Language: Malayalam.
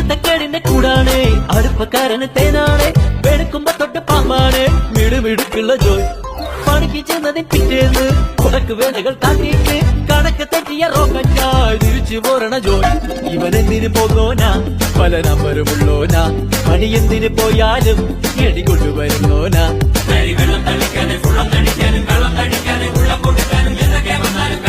ചിട്ടക്കേടിന്റെ കൂടാണ് അടുപ്പക്കാരന് തേനാണ് വെളുക്കുമ്പോ തൊട്ട് പാമ്പാണ് മിടുമിടുക്കുള്ള ജോയ് പണിക്ക് ചെന്നതിൽ പിറ്റേന്ന് ഉടക്ക് വേലകൾ കാട്ടിയിട്ട് കണക്ക് തെറ്റിയ റോക്കറ്റായി തിരിച്ചു പോരണ ജോയ് ഇവനെന്തിന് പോന്നോനാ പല നമ്പരുമുള്ളോനാ പണി എന്തിന് പോയാലും എടി കൊണ്ടുവരുന്നോനാ വെള്ളം തളിക്കാനും വെള്ളം തടിക്കാനും വെള്ളം തടിക്കാനും വെള്ളം കൊടുക്കാനും എന്തൊക്കെ വന്നാലും